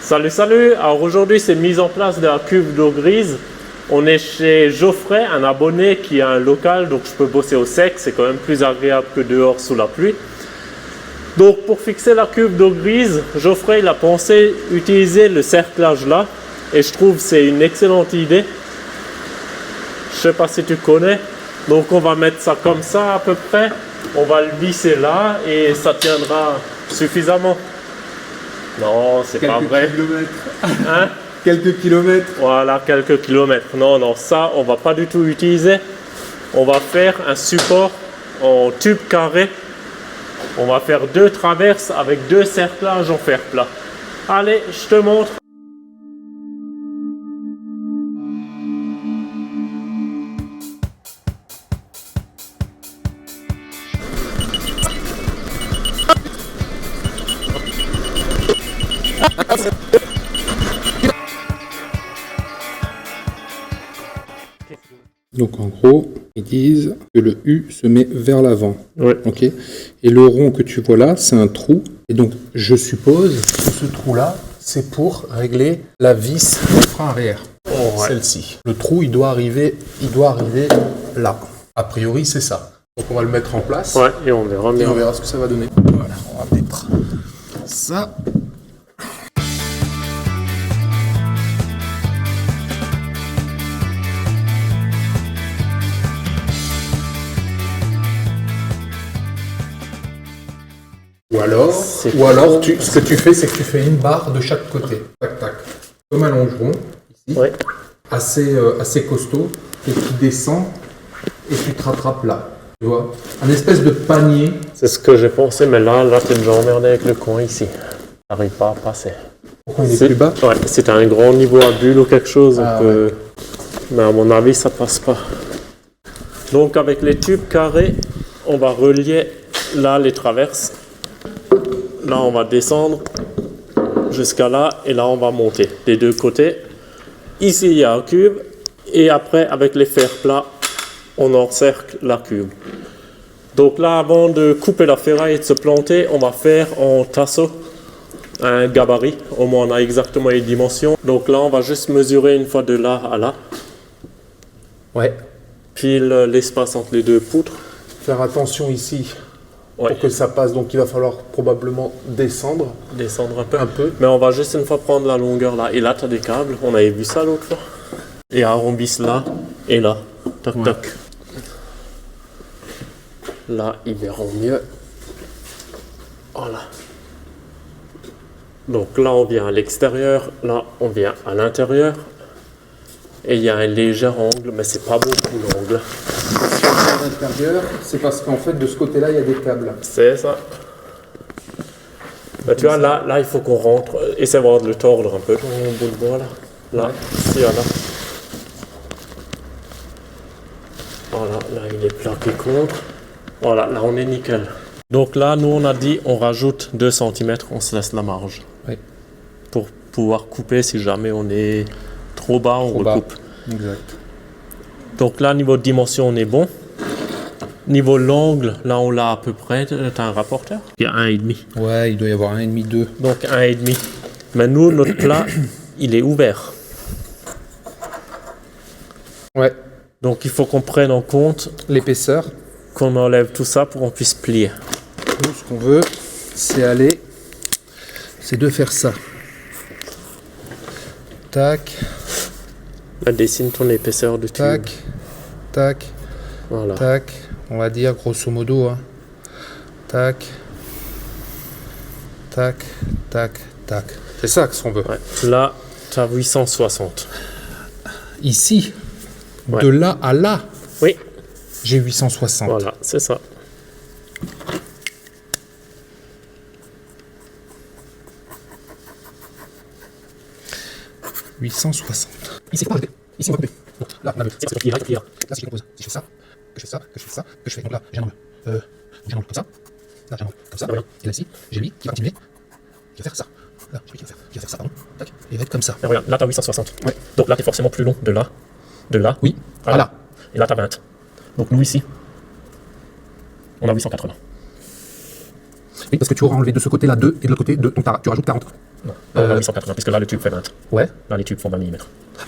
Salut, salut! Alors aujourd'hui, c'est mise en place de la cuve d'eau grise. On est chez Geoffrey, un abonné qui a un local, donc je peux bosser au sec. C'est quand même plus agréable que dehors sous la pluie. Donc pour fixer la cuve d'eau grise, Geoffrey il a pensé utiliser le cerclage là. Et je trouve que c'est une excellente idée. Je sais pas si tu connais. Donc on va mettre ça comme ça à peu près. On va le visser là et ça tiendra suffisamment. Non, c'est pas vrai. Hein? Quelques kilomètres. Voilà, quelques kilomètres. Non, non, ça, on va pas du tout utiliser. On va faire un support en tube carré. On va faire 2 traverses avec 2 cerclages en fer plat. Allez, je te montre. Donc en gros, ils disent que le U se met vers l'avant. Oui. Ok. Et le rond que tu vois là, c'est un trou. Et donc je suppose que ce trou-là, c'est pour régler la vis du frein arrière. Oh, ouais. Celle-ci. Le trou, il doit arriver là. A priori, c'est ça. Donc on va le mettre en place. Ouais, et on verra Et bien. on verra ce que ça va donner. Voilà, on va mettre ça. Ou alors ce que tu fais, c'est que tu fais une barre de chaque côté. Tac, tac. Comme un longeron, ici. Ouais. Assez costaud, et qui descend, et tu te rattrapes là. Tu vois? Un espèce de panier. C'est ce que j'ai pensé, mais là t'es déjà emmerdé avec le coin ici. T'arrives pas à passer. Pourquoi il est plus bas? Ouais, c'est un grand niveau à bulle ou quelque chose. Ah, donc, ouais. Mais à mon avis, ça passe pas. Donc avec les tubes carrés, on va relier là les traverses. Là, on va descendre jusqu'à là et là, on va monter des deux côtés. Ici, il y a un cube et après, avec les fers plats, on encercle la cube. Donc là, avant de couper la ferraille et de se planter, on va faire en tasseau un gabarit. Au moins, on a exactement les dimensions. Donc là, on va juste mesurer une fois de là à là. Ouais. Pile l'espace entre les deux poutres. Faire attention ici. Ouais. Pour que ça passe, donc il va falloir probablement descendre. Descendre un peu. Un peu. Mais on va juste une fois prendre la longueur là. Et là, tu as des câbles. On avait vu ça l'autre fois. Et arrondisse là et là. Toc, Ouais. toc. Là, ils verront mieux. Voilà. Donc là, on vient à l'extérieur. Là, on vient à l'intérieur. Et il y a un léger angle, mais c'est pas beaucoup l'angle. À l'intérieur, c'est parce qu'en fait, de ce côté-là, il y a des câbles. C'est ça. Bah, tu vois, là, il faut qu'on rentre. Essaie de le tordre un peu, ton bout de bois là. Là, ici, là. Voilà, là, il est plaqué contre. Voilà, là, on est nickel. Donc là, nous, on a dit, on rajoute 2 cm, on se laisse la marge. Oui. Pour pouvoir couper si jamais on est trop bas, on recoupe. Exact. Donc là, niveau de dimension, on est bon. Niveau l'angle, là, on l'a à peu près. T'as un rapporteur? Il y a 1,5. Ouais, il doit y avoir 1,5, 2. Donc 1,5. Mais nous, notre plat, il est ouvert. Ouais. Donc il faut qu'on prenne en compte L'épaisseur. qu'on enlève tout ça pour qu'on puisse plier. Nous, ce qu'on veut, c'est de faire ça. Tac, Là, dessine ton épaisseur du tube. tac, tac, Voilà. tac. On va dire grosso modo. Hein. Tac, tac, tac, tac. C'est ça ce qu'on veut. Ouais. Là, tu as 860. Ici, Ouais. de là à là, Oui, j'ai 860. voilà, c'est ça. « 860. Ici, c'est pas couper. Ici, on va couper. Donc là, on a le. C'est ce qui est là, Là, si je compose, si je fais ça, que je fais ça, que je fais ça, que je fais. Donc là, j'ai un angle. J'ai un angle comme ça. Là, j'ai un angle comme ça. Oui. Et là, ici, j'ai lui qui va continuer. Qui va faire ça. Là, j'ai lui qui va faire ça, pardon. Tac. Et il va être comme ça. Et regarde, là, tu as 860. Ouais. Donc là, tu es forcément plus long de là. Oui. à là. Voilà. Et là, tu as 20. Donc nous, ici, on a 880. Oui, parce que tu auras enlevé de ce côté-là 2 et de l'autre côté 2. Donc tu rajoutes 40. Non, on a 880, puisque là, le tube fait 20. Ouais. Là, les tubes font 20 mm.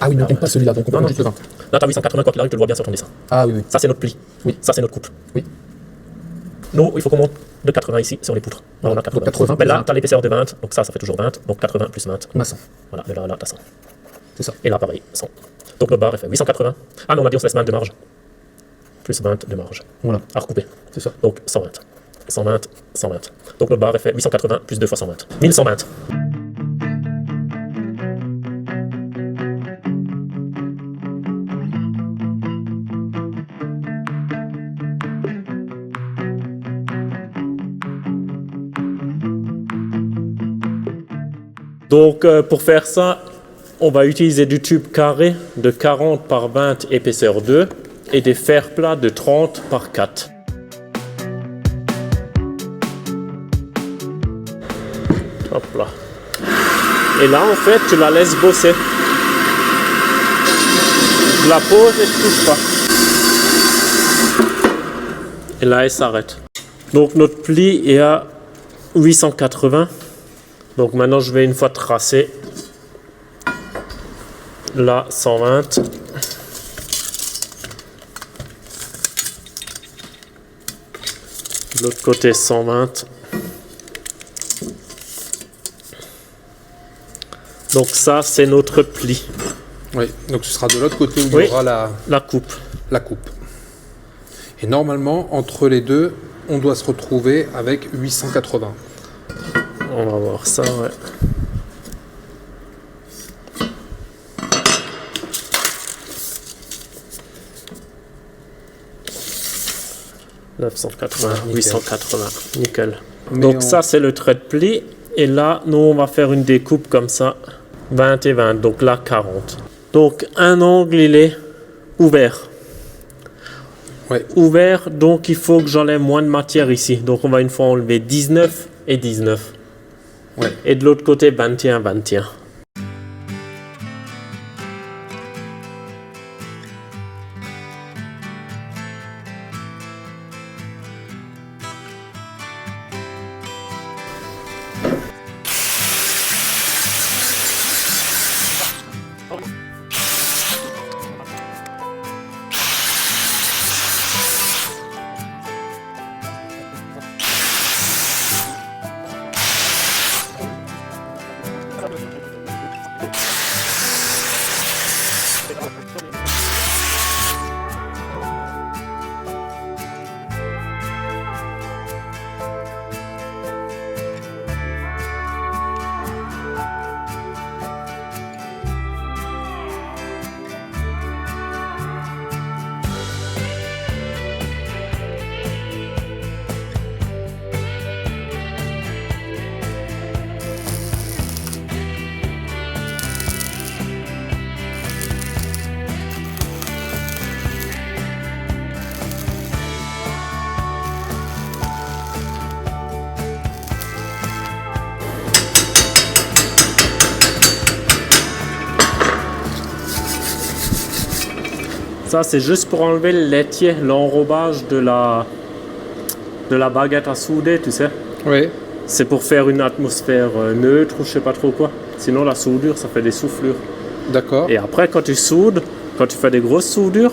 Ah oui, non, on compte pas celui-là, donc on Non, compte non. juste le 20. Là, t'as 880, quoi qu'il arrive, tu le vois bien sur ton dessin. Ah oui, oui. Ça, c'est notre pli. Oui. Ça, c'est notre coupe. Oui. Nous, il faut qu'on monte de 80 ici, sur les poutres. Là, on a 80. Donc 80 Mais là, plus t'as l'épaisseur de 20, donc ça fait toujours 20. Donc 80 plus 20. On a 100. Voilà, mais là, t'as 100. C'est ça. Et là, pareil, 100. Donc notre barre, elle fait 880. Ah non, on a dit on se laisse 20 de marge. Plus 20 de marge. Voilà. À recouper. C'est ça. Donc 120. 120, 120. Donc notre barre, elle fait 880 plus 2 fois 120. 1120. Donc pour faire ça, on va utiliser du tube carré de 40 par 20 épaisseur 2 et des fers plats de 30 par 4. Hop là. Et là en fait tu la laisses bosser. Je la pose et je touche pas. Et là elle s'arrête. Donc notre pli est à 880. Donc maintenant je vais une fois tracer. Là 120. De l'autre côté 120. Donc ça c'est notre pli. Oui, donc ce sera de l'autre côté où Oui. il y aura La coupe. la coupe. Et normalement, entre les deux, on doit se retrouver avec 880. On va voir ça, ouais. « 980, Nickel. 880, nickel. » Mais Donc on- ça c'est le trait de pli. Et là, nous on va faire une découpe comme ça. 20 et 20, donc là 40. Donc un angle il est ouvert. Ouais. Ouvert, donc il faut que j'enlève moins de matière ici. Donc on va une fois enlever 19 et 19. Ouais. Et de l'autre côté 21, 21. Ça, c'est juste pour enlever le laitier, l'enrobage de la baguette à souder, tu sais. Oui. C'est pour faire une atmosphère neutre ou je sais pas trop quoi. Sinon, la soudure, ça fait des soufflures. D'accord. Et après, quand tu soudes, quand tu fais des grosses soudures,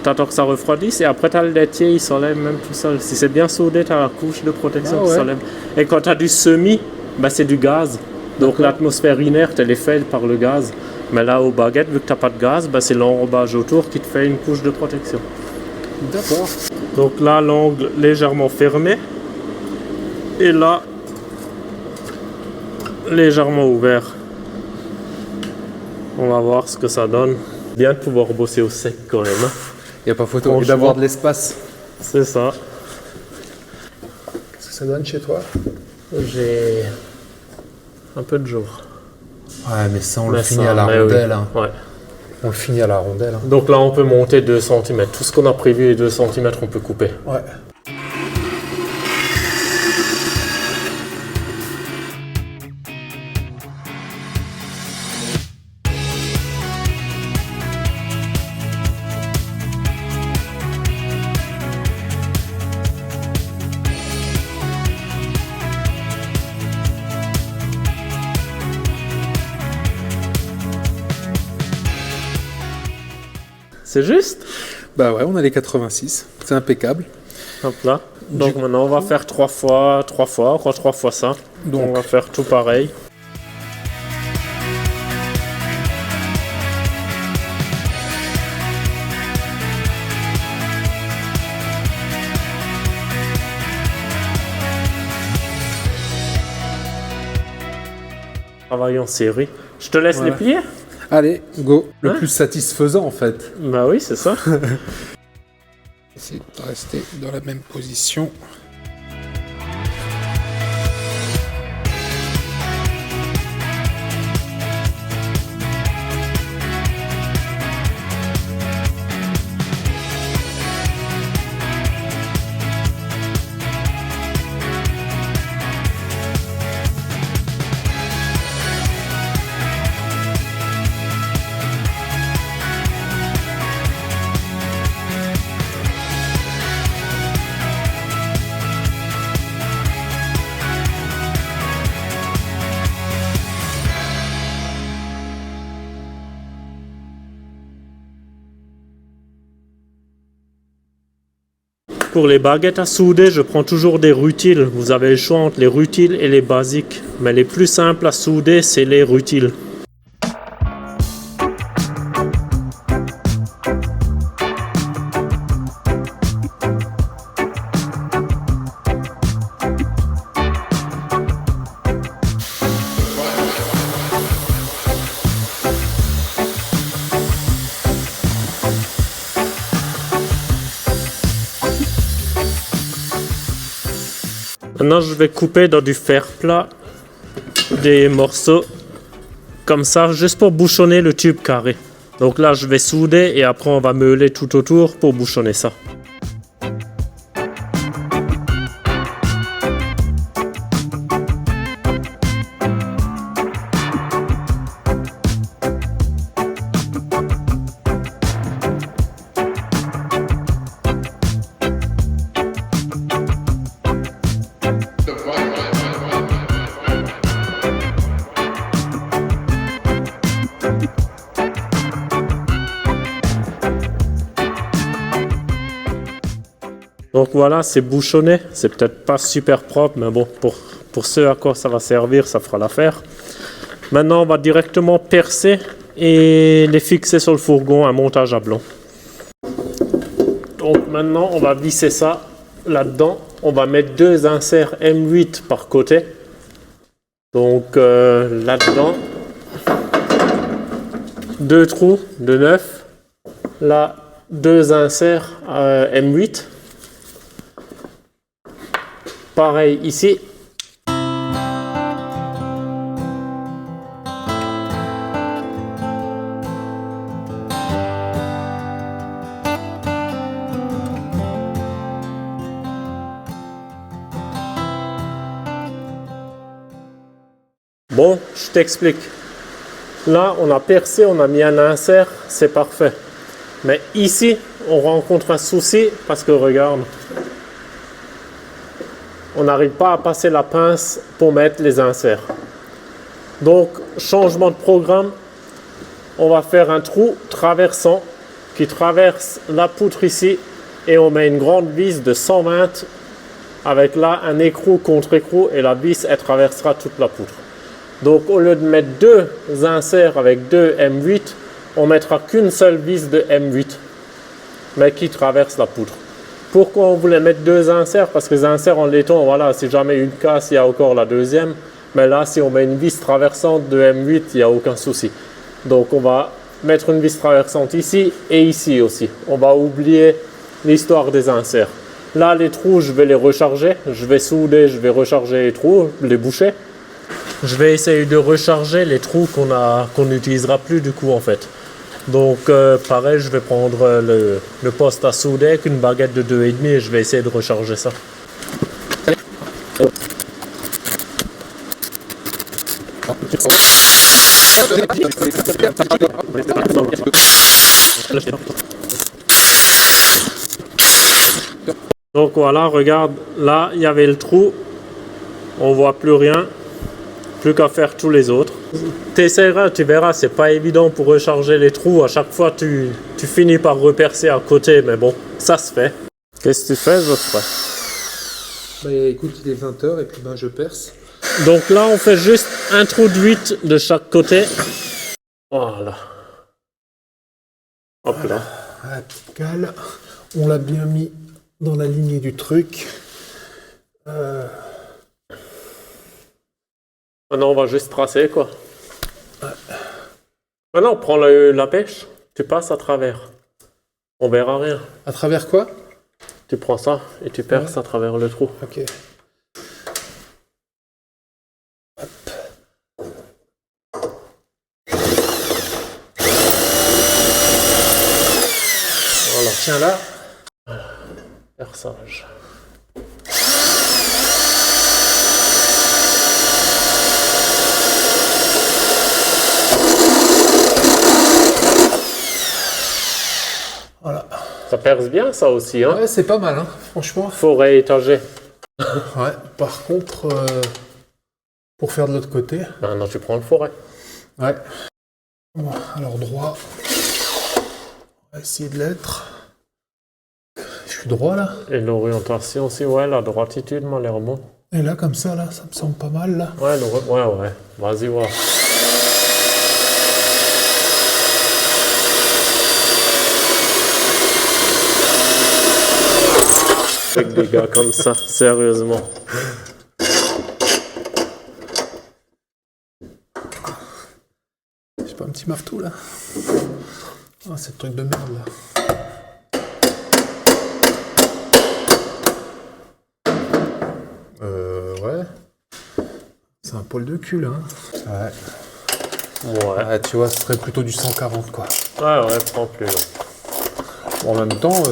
t'attends que ça refroidisse et après, t'as le laitier, il s'enlève même tout seul. Si c'est bien soudé, t'as la couche de protection Ah qui ouais. s'enlève. Et quand t'as du semi, bah, c'est du gaz. Donc l'atmosphère inerte, elle est faite par le gaz. Mais là, aux baguettes, vu que t'as pas de gaz, bah, c'est l'enrobage autour qui te fait une couche de protection. D'accord. Donc là, l'angle légèrement fermé. Et là, légèrement ouvert. On va voir ce que ça donne. Bien de pouvoir bosser au sec quand même. Hein. Il n'y a pas photo. Et Franchement. d'avoir de l'espace. C'est ça. Qu'est-ce que ça donne chez toi? J'ai un peu de jour. Ouais, mais ça, on Mais le finit ça, à la mais oui. rondelle. Hein. Ouais. On le finit à la rondelle. Hein. Donc là, on peut monter 2 cm. Tout ce qu'on a prévu est 2 cm, on peut couper. Ouais. C'est juste? Bah ouais, on a les 86. C'est impeccable. Hop là. Donc maintenant on va faire 3 fois, encore 3 fois ça. Donc on va faire tout pareil. Travail en série. Je te laisse Voilà. les plier? allez, go. Le Hein plus satisfaisant en fait. Bah oui, c'est ça. Essayer de rester dans la même position. Pour les baguettes à souder, je prends toujours des rutiles. Vous avez le choix entre les rutiles et les basiques. Mais les plus simples à souder, c'est les rutiles. Maintenant, je vais couper dans du fer plat des morceaux comme ça, juste pour bouchonner le tube carré. Donc là, je vais souder et après, on va meuler tout autour pour bouchonner ça. Donc voilà, c'est bouchonné. C'est peut-être pas super propre, mais bon, pour ce à quoi ça va servir, ça fera l'affaire. Maintenant, on va directement percer et les fixer sur le fourgon, un montage à blanc. Donc maintenant, on va visser ça là-dedans. On va mettre 2 inserts M8 par côté. Donc là-dedans, 2 trous de 9. Là, 2 inserts M8. Pareil ici. Bon, je t'explique. Là, on a percé, on a mis un insert, c'est parfait. Mais ici, on rencontre un souci parce que regarde, on n'arrive pas à passer la pince pour mettre les inserts. Donc, changement de programme, on va faire un trou traversant qui traverse la poutre ici et on met une grande vis de 120 avec là un écrou contre écrou et la vis, elle traversera toute la poutre. Donc, au lieu de mettre 2 inserts avec 2 M8, on mettra qu'une seule vis de M8, mais qui traverse la poutre. Pourquoi on voulait mettre 2 inserts? Parce que les inserts en laiton, voilà, si jamais une casse, il y a encore la deuxième. Mais là, si on met une vis traversante de M8, il n'y a aucun souci. Donc, on va mettre une vis traversante ici et ici aussi. On va oublier l'histoire des inserts. Là, les trous, je vais les recharger. Je vais souder, je vais recharger les trous, les boucher. Je vais essayer de recharger les trous qu'on n'utilisera plus du coup en fait. Donc pareil, je vais prendre le poste à souder avec une baguette de 2,5 et je vais essayer de recharger ça. Donc voilà, regarde, là il y avait le trou, on voit plus rien plus qu'à faire tous les autres. T'essaieras, tu verras, c'est pas évident pour recharger les trous. À chaque fois, tu finis par repercer à côté, mais bon, ça se fait. Qu'est-ce que tu fais, Geoffrey? Bah écoute, il est 20h et puis ben je perce. Donc là, on fait juste un trou de 8 de chaque côté. Voilà. Hop là. La petite cale, on l'a bien mis dans la lignée du truc. Maintenant, on va juste tracer, quoi. Maintenant, on prend la pêche, tu passes à travers. On verra rien. À travers quoi? Tu prends ça et tu perces à travers le trou. Ok. Voilà. Tiens là. Perçage. Voilà. Ça perce bien, ça aussi, hein? Ouais, c'est pas mal, hein, franchement. Forêt étagée. Ouais, par contre, pour faire de l'autre côté. Maintenant, tu prends le forêt. Ouais. Bon, alors droit. On va essayer de l'être. Je suis droit là. Et l'orientation aussi, ouais, la droititude m'a l'air bon. Et là, comme ça, là, ça me semble pas mal là. Ouais, ouais. Vas-y, voir. Avec des gars comme ça, sérieusement. J'ai pas un petit marteau là. Ah, c'est le truc de merde là. Ouais. C'est un poil de cul là. Hein. Ouais. Ouais, tu vois, ce serait plutôt du 140 quoi. Ouais, prends plus long. Bon, en même temps,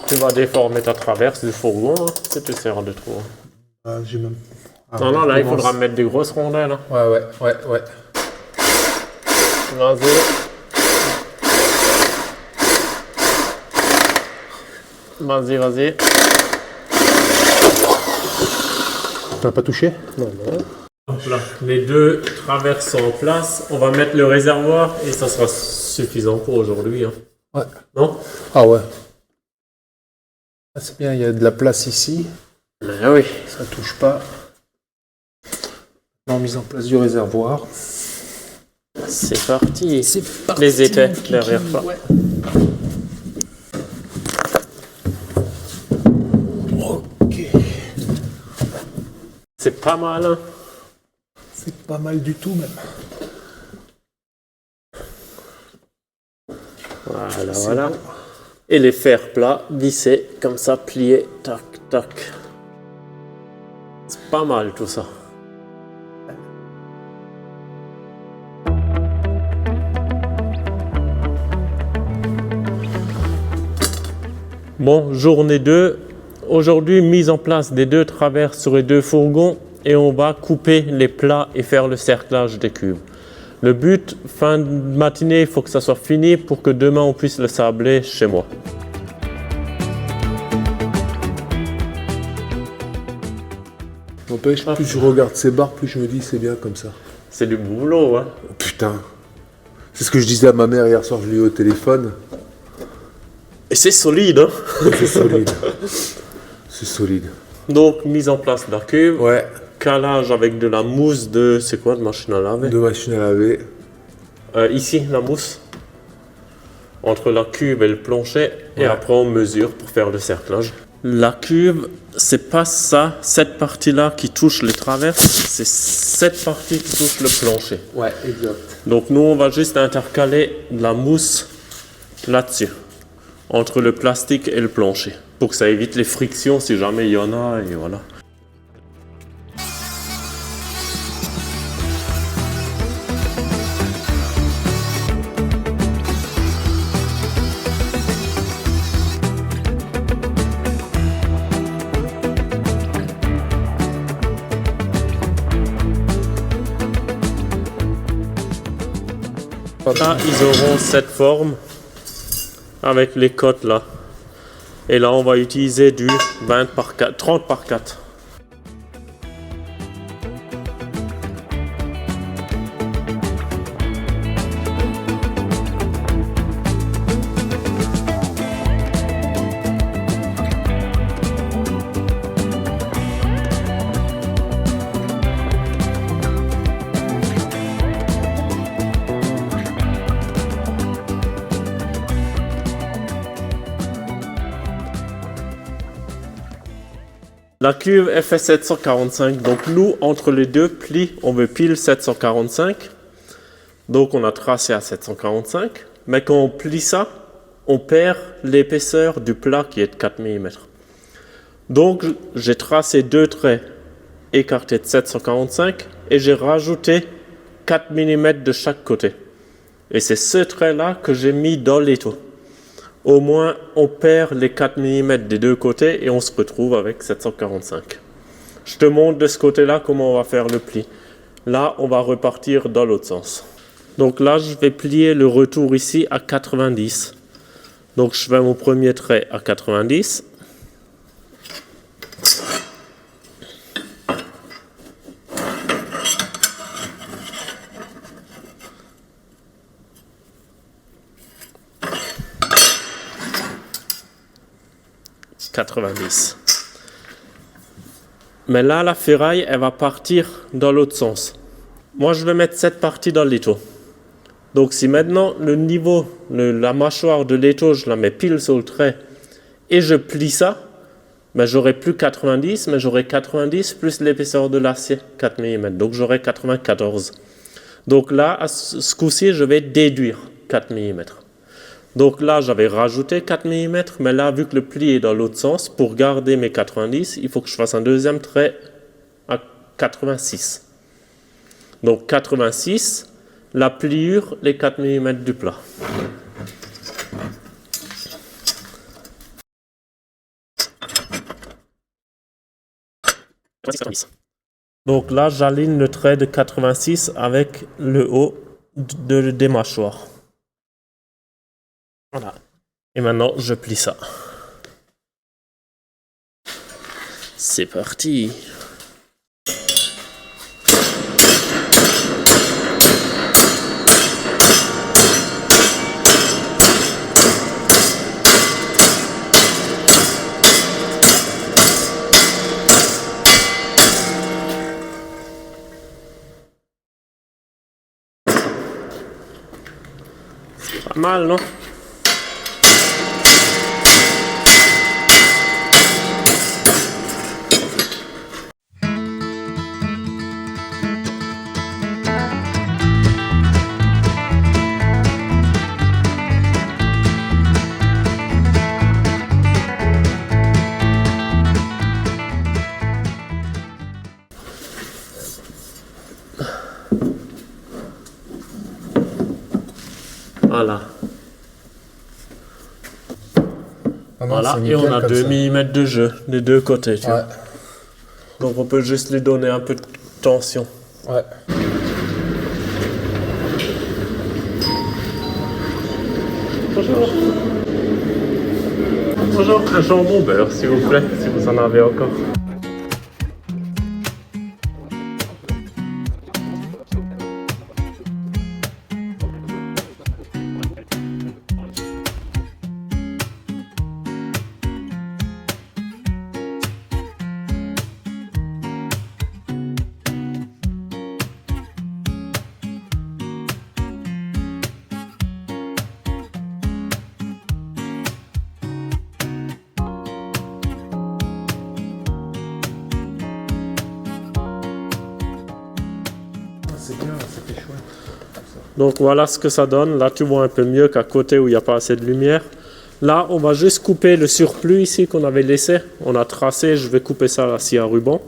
Tu vas déformer ta traverse du fourgon, hein, si tu sers de trop. j'ai même. Ah, Non, là, il commence. faudra mettre des grosses rondelles. Hein. Ouais. Vas-y. Vas-y. T'as pas touché? Non. Hop là. Les deux traverses sont en place. On va mettre le réservoir et ça sera suffisant pour aujourd'hui. Hein. Ouais. Non? Ah ouais. Ah, c'est bien, il y a de la place ici. Mais oui. Ça touche pas. La mise en place du réservoir. C'est parti. C'est parti. Les étais derrière toi. Ouais. Ok. C'est pas mal. Hein. C'est pas mal du tout même. Voilà. Bon. Et les fers plats, vissés, comme ça, pliés, tac. C'est pas mal tout ça. Bon, journée 2. Aujourd'hui, mise en place des deux traverses sur les deux fourgons et on va couper les plats et faire le cerclage des cuves. Le but, fin de matinée, il faut que ça soit fini pour que demain on puisse le sabler chez moi. N'empêche, plus je regarde ces barres, plus je me dis c'est bien comme ça. C'est du boulot, hein. Oh, putain. C'est ce que je disais à ma mère hier soir, je l'ai eu au téléphone. Et c'est solide, hein. C'est solide. C'est solide. Donc, mise en place de la cuve. Ouais. Calage avec de la mousse de... C'est quoi, de machine à laver? Deux machines à laver. Ici, la mousse. Entre la cuve et le plancher. Et Ouais. après, on mesure pour faire le cerclage. La cuve, c'est pas ça, cette partie-là qui touche les traverses. C'est cette partie qui touche le plancher. Ouais, exact. Donc, nous, on va juste intercaler de la mousse là-dessus. Entre le plastique et le plancher. Pour que ça évite les frictions si jamais il y en a. Et voilà. Là, ils auront cette forme avec les côtes là. Et là, on va utiliser du 20 par 4, 30 par 4. La cuve, elle fait 745. Donc nous, entre les deux plis, on veut pile 745. Donc on a tracé à 745. Mais quand on plie ça, on perd l'épaisseur du plat qui est de 4 mm. Donc j'ai tracé 2 traits écartés de 745 et j'ai rajouté 4 mm de chaque côté. Et c'est ce trait-là que j'ai mis dans l'étau. Au moins, on perd les 4 mm des deux côtés et on se retrouve avec 745. Je te montre de ce côté-là comment on va faire le pli. Là, on va repartir dans l'autre sens. Donc là, je vais plier le retour ici à 90. Donc je fais mon premier trait à 90. Mais là, la ferraille, elle va partir dans l'autre sens. Moi, je vais mettre cette partie dans l'étau. Donc, si maintenant, le niveau, la mâchoire de l'étau, je la mets pile sur le trait et je plie ça, ben, j'aurai plus 90, mais j'aurai 90 plus l'épaisseur de l'acier, 4 mm. Donc, j'aurai 94. Donc là, à ce coup-ci, je vais déduire 4 mm. Donc là, j'avais rajouté 4 mm, mais là, vu que le pli est dans l'autre sens, pour garder mes 90, il faut que je fasse un deuxième trait à 86. Donc 86, la pliure, les 4 mm du plat. Donc là, j'aligne le trait de 86 avec le haut des mâchoires. Voilà. Et maintenant, je plie ça. C'est parti. Pas mal, non? Voilà. Ah non, Voilà, c'est et on nickel a comme 2 ça. mm de jeu des deux côtés, tu Ouais. vois. Donc on peut juste lui donner un peu de tension. Ouais. Bonjour. Bonjour, un jambon beurre, s'il vous plaît, si vous en avez encore. C'est bien, c'était chouette. Donc voilà ce que ça donne. Là, tu vois un peu mieux qu'à côté où il n'y a pas assez de lumière. Là, on va juste couper le surplus ici qu'on avait laissé. On a tracé, je vais couper ça là, à ruban.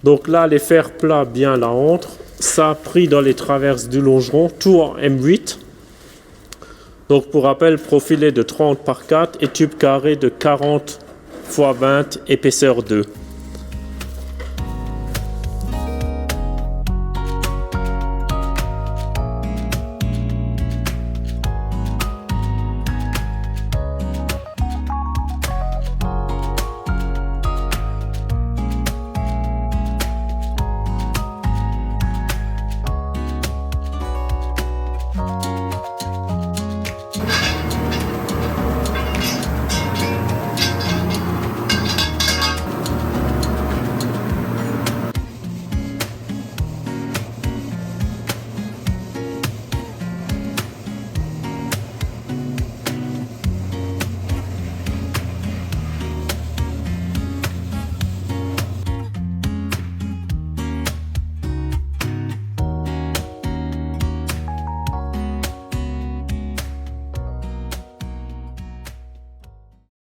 Donc là, les fers plats bien là entre. Ça pris dans les traverses du longeron, tout en M8. Donc pour rappel, profilé de 30 par 4 et tube carré de 40 x 20, épaisseur 2.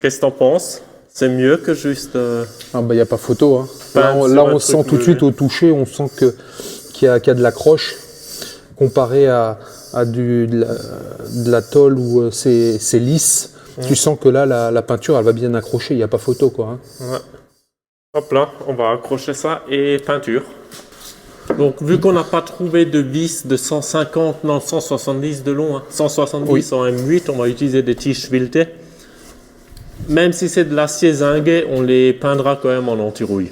Qu'est-ce que t'en penses? C'est mieux que juste... Ah bah, il n'y a pas photo. Hein. Peindre Là, sur un on truc sent tout de suite au toucher, on sent qu'il y a de l'accroche comparé à de la tôle où c'est lisse. Tu sens que là, la peinture, elle va bien accrocher, il n'y a pas photo, quoi. Hein. Ouais. Hop là, on va accrocher ça et peinture. Donc vu qu'on n'a pas trouvé de vis de 150, non 170 de long, hein, 170 en M8, on va utiliser des tiges filetées. Même si c'est de l'acier zingué, on les peindra quand même en anti-rouille.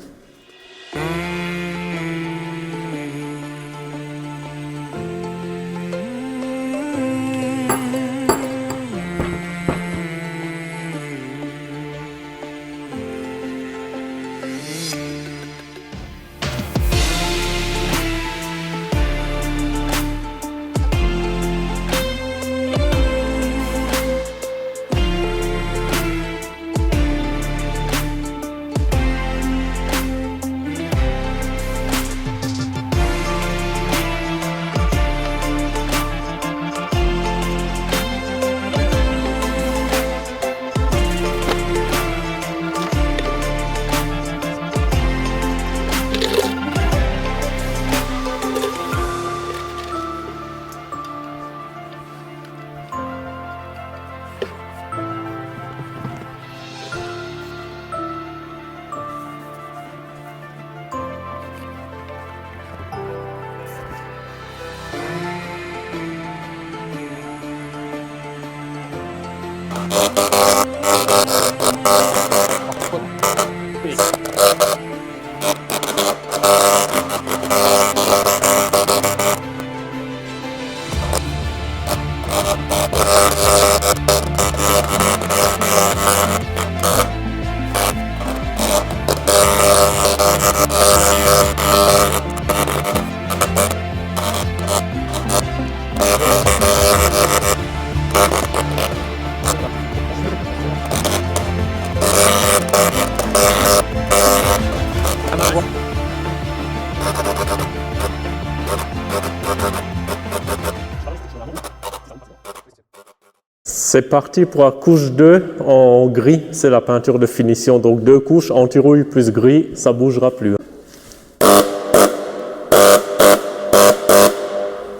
C'est parti pour la couche 2 en gris, c'est la peinture de finition. Donc 2 couches, anti-rouille plus gris, ça ne bougera plus.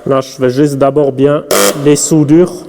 Là, je fais juste d'abord bien les soudures.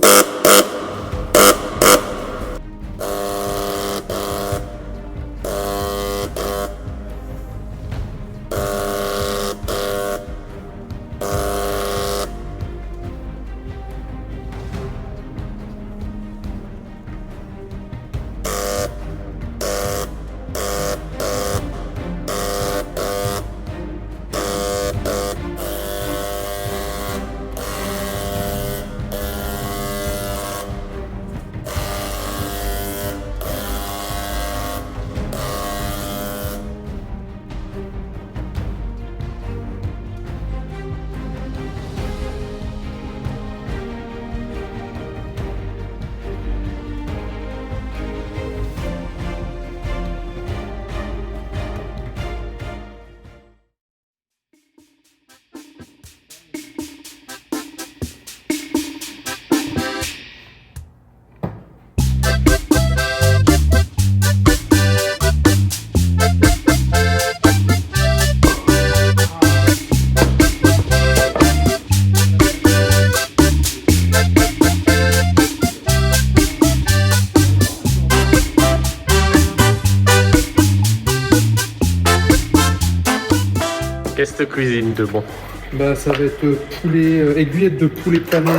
Qu'est-ce que tu cuisines de bon? Bah, ça va être poulet, aiguillettes de poulet pané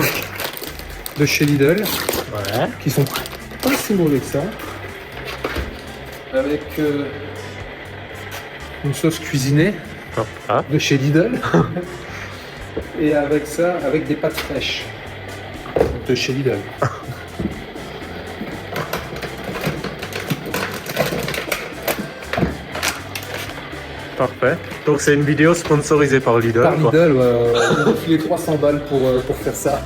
de chez Lidl, Ouais. qui sont pas si mauvais que ça. Avec une sauce cuisinée Hop là. de chez Lidl. Et avec ça, avec des pâtes fraîches de chez Lidl. Parfait. Donc c'est une vidéo sponsorisée par Lidl. Par quoi. Lidl, on a filé 300 balles pour faire ça.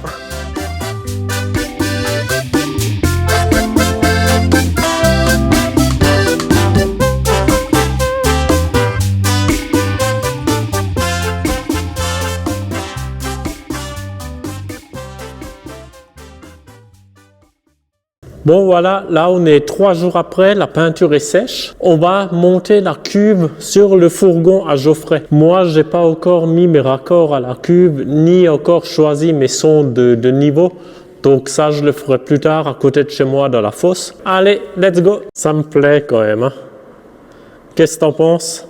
Bon voilà, là on est 3 jours après, la peinture est sèche. On va monter la cuve sur le fourgon à Geoffrey. Moi, j'ai pas encore mis mes raccords à la cuve, ni encore choisi mes sondes de niveau. Donc ça, je le ferai plus tard à côté de chez moi dans la fosse. Allez, let's go. Ça me plaît quand même. Hein. Qu'est-ce que t'en penses?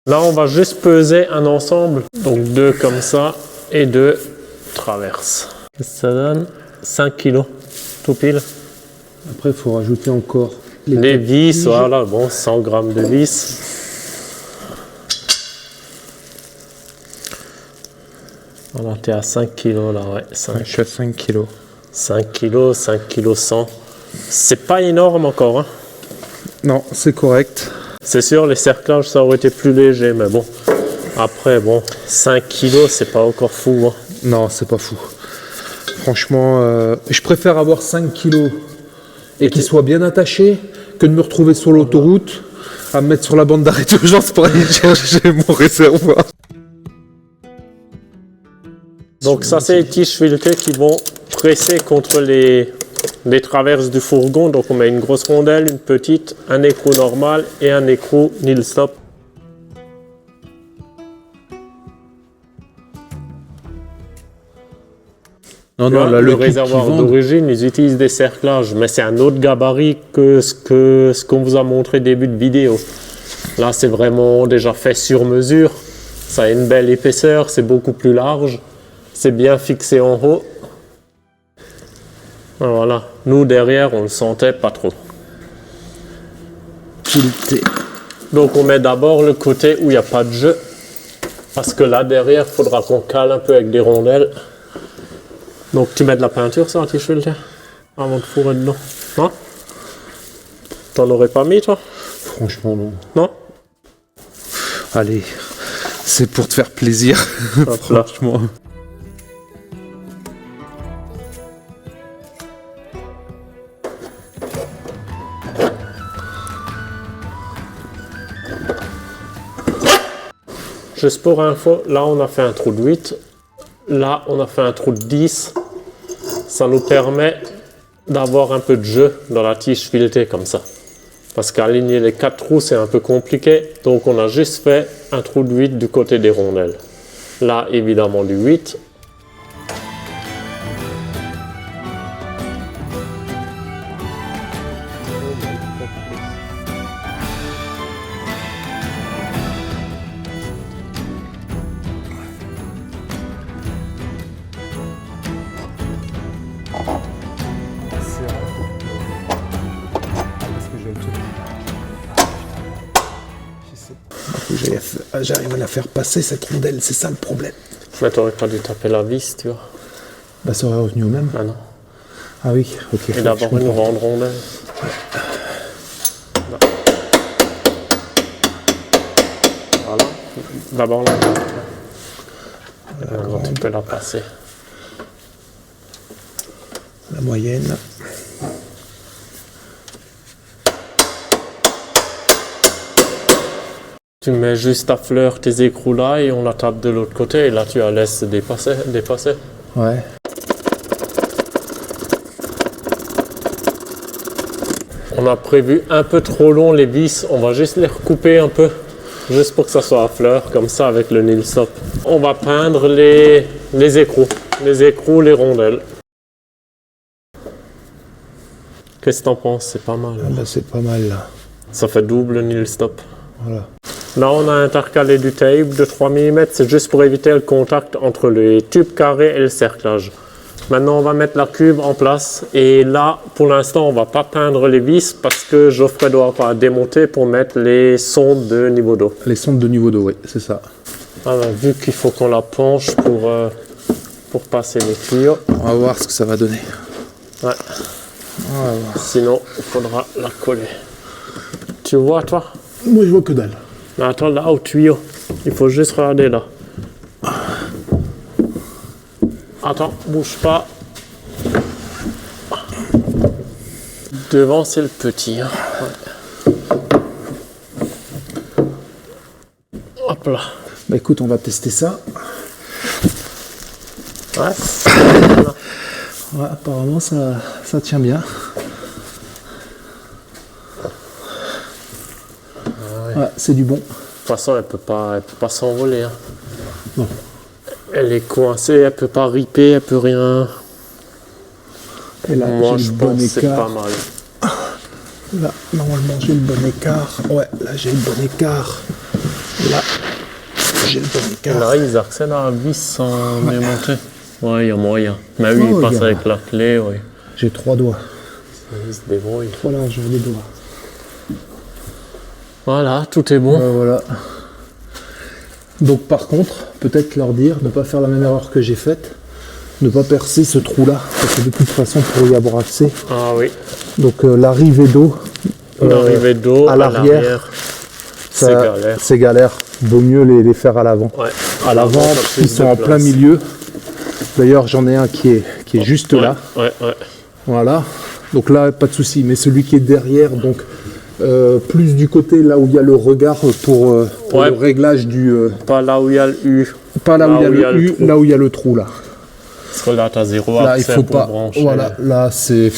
Là, on va juste peser un ensemble. Donc 2 comme ça et 2 traverses. Ça donne 5 kilos, tout pile. Après, il faut rajouter encore les vis, voilà, bon, 100 grammes de vis. Voilà, t'es à 5 kilos là, ouais. 5. Ouais, je suis à 5 kilos. 5 kilos, 5 kilos 100. C'est pas énorme encore, hein. Non, c'est correct. C'est sûr, les cerclages, ça aurait été plus léger, mais bon. Après, bon, 5 kilos, c'est pas encore fou, hein. Non, c'est pas fou. Franchement, je préfère avoir 5 kilos et qu'il soit bien attaché que de me retrouver sur l'autoroute à me mettre sur la bande d'arrêt d'urgence pour aller chercher mon réservoir. Donc ça, c'est les tiges filetées qui vont presser contre les traverses du fourgon. Donc on met une grosse rondelle, une petite, un écrou normal et un écrou nil stop. Non, non, là, le réservoir d'origine, ils utilisent des cerclages, mais c'est un autre gabarit que ce qu'on vous a montré début de vidéo. Là, c'est vraiment déjà fait sur mesure. Ça a une belle épaisseur, c'est beaucoup plus large. C'est bien fixé en haut. Voilà. Nous, derrière, on le sentait pas trop. Donc, on met d'abord le côté où il n'y a pas de jeu. Parce que là, derrière, il faudra qu'on cale un peu avec des rondelles. Donc, tu mets de la peinture sur la tige filetée avant de fourrer dedans. Non? T'en aurais pas mis, toi? Franchement, non. Non? Allez, c'est pour te faire plaisir. Franchement. Juste pour info, là on a fait un trou de 8, là on a fait un trou de 10. Ça nous permet d'avoir un peu de jeu dans la tige filetée comme ça. Parce qu'aligner les 4 trous c'est un peu compliqué, donc on a juste fait un trou de 8 du côté des rondelles. Là évidemment du 8. J'arrive à la faire passer cette rondelle, c'est ça le problème. Mais t'aurais pas dû taper la vis, tu vois. Bah ça aurait revenu au même. Ah non. Ah oui, ok. Et d'avoir une grande rondelle. Voilà. D'abord là. Maintenant, tu peux la passer. La moyenne. Tu mets juste à fleur tes écrous là et on la tape de l'autre côté et là tu la laisses dépasser. Ouais. On a prévu un peu trop long les vis, on va juste les recouper un peu, juste pour que ça soit à fleur, comme ça avec le nil stop. On va peindre les écrous, les rondelles. Qu'est-ce que t'en penses? C'est pas mal. Ah bah c'est pas mal là. Ça fait double nil stop. Voilà. Là, on a intercalé du tape de 3 mm, c'est juste pour éviter le contact entre les tubes carrés et le cerclage. Maintenant, on va mettre la cuve en place et là, pour l'instant, on va pas peindre les vis parce que Geoffrey doit pas démonter pour mettre les sondes de niveau d'eau. Les sondes de niveau d'eau, oui, c'est ça. Alors, vu qu'il faut qu'on la penche pour passer les tuyaux. On va voir ce que ça va donner. Ouais. On va voir. Sinon, il faudra la coller. Tu vois, toi? Moi, je vois que dalle. Mais attends, là, au tuyau. Il faut juste regarder là. Attends, bouge pas. Devant, c'est le petit. Hein. Ouais. Hop là. Bah écoute, on va tester ça. Ouais. Voilà. Ouais, apparemment ça tient bien. Ouais, c'est du bon. De toute façon, elle peut pas s'envoler. Hein. Non. Elle est coincée, elle peut pas ripper, elle peut rien. Et là, Moi, j'ai je le bon pense que c'est écart. pas mal. Là, normalement, j'ai le bon écart. Ouais, là, j'ai le bon écart. Là, j'ai le bon écart. Là, ils accèdent à la vis sans démonter. Ouais, il y a moyen. Mais oui, Oh, il passe gars. avec la clé, oui. J'ai 3 doigts. Il se débrouille. Voilà, j'ai des doigts. Voilà, tout est bon. Voilà. Donc par contre, peut-être leur dire, ne pas faire la même erreur que j'ai faite, ne pas percer ce trou-là, parce que de toute façon, pour y avoir accès. Ah oui. Donc l'arrivée d'eau L'arrivée d'eau à l'arrière, c'est ça- galère. c'est galère. Vaut mieux les faire à l'avant. Ouais. À l'avant, t'as plus ils sont de en plein place. milieu. D'ailleurs, j'en ai un qui est juste là. Ouais. Voilà. Donc là, pas de souci. Mais celui qui est derrière, donc plus du côté là où il y a le regard pour Ouais. le réglage du. Pas là où il y a le U. Pas là où il y a le U, trou. là où il y a le trou là. Parce que là, t'as zéro Là, il accès faut pour pas. brancher. Voilà, là, c'est.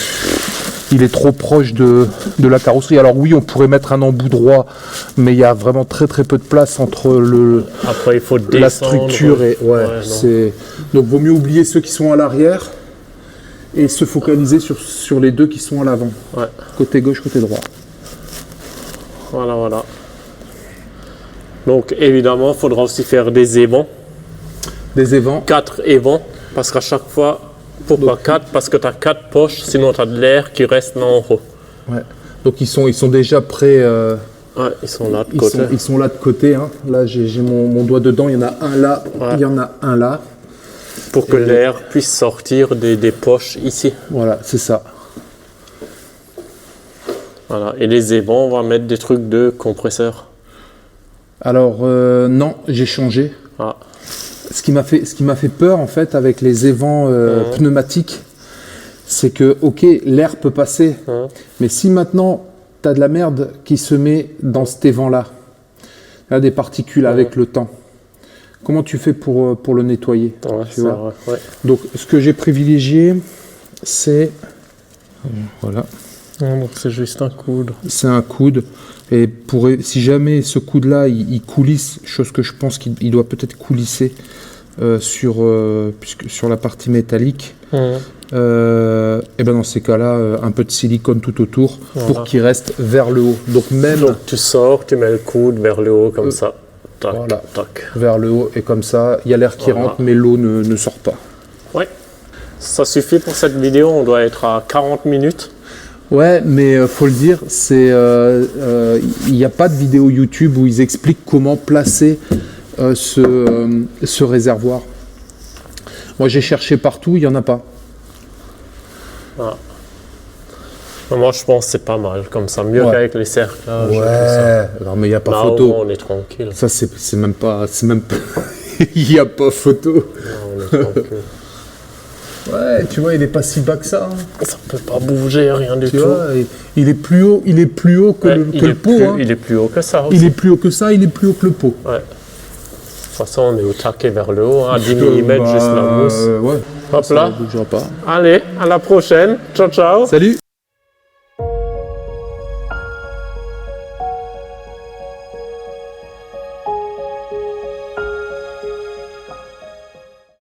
Il est trop proche de la carrosserie. Alors oui, on pourrait mettre un embout droit, mais il y a vraiment très très peu de place entre Après, il faut descendre. la structure et non. c'est. Donc vaut mieux oublier ceux qui sont à l'arrière et se focaliser sur les deux qui sont à l'avant. Ouais. Côté gauche, côté droit. Voilà. Donc, évidemment, il faudra aussi faire des évents. Des évents. 4 évents. Parce qu'à chaque fois, pourquoi 4 ? Parce que tu as 4 poches, sinon tu as de l'air qui reste là en haut. Ouais. Donc ils sont déjà prêts. Ouais, ils sont là de Ils côté. sont là de côté. Hein. Là, j'ai mon doigt dedans. Il y en a un là. Ouais. Il y en a un là. Pour que l'air puisse sortir des poches ici. Voilà, c'est ça. Voilà. Et les évents, on va mettre des trucs de compresseur. Alors non, j'ai changé. Ah. Ce qui m'a fait peur en fait avec les évents pneumatiques, c'est que ok, l'air peut passer, mais si maintenant tu as de la merde qui se met dans cet évent-là, là, des particules avec le temps, comment tu fais pour le nettoyer Ouais, tu c'est vois. vrai. Ouais. Donc ce que j'ai privilégié, c'est voilà, Donc c'est juste un coude. c'est un coude. Et si jamais ce coude-là, il coulisse, chose que je pense qu'il doit peut-être coulisser sur la partie métallique, et ben dans ces cas-là, un peu de silicone tout autour pour qu'il reste vers le haut. Donc même Donc tu sors, tu mets le coude vers le haut comme ça. Tac, voilà. tac. vers le haut, et comme ça, il y a l'air qui Voilà. rentre, mais l'eau ne sort pas. Ouais. Ça suffit pour cette vidéo, on doit être à 40 minutes. Ouais, mais faut le dire, il n'y a pas de vidéo YouTube où ils expliquent comment placer ce réservoir. Moi, j'ai cherché partout, il n'y en a pas. Ah. Moi je pense que c'est pas mal comme ça, mieux Ouais. qu'avec les cerclages. et tout ça. Ouais, non, mais il n'y a pas Là, photo. au moins, on est tranquille. Ça, c'est même pas. Il n'y a pas photo. Là, on est tranquille. Ouais, tu vois, il est pas si bas que ça. Hein. Ça peut pas bouger, rien du Tu tout. vois, il est plus haut que Ouais, que le pot. Hein. Il est plus haut que ça aussi. Il est plus haut que ça, il est plus haut que le pot. Ouais. De toute façon, on est au taquet vers le haut, hein, à 10 mm Bah, juste la mousse. ouais. Hop Ça là. bougera pas. Allez, à la prochaine. Ciao, ciao. Salut.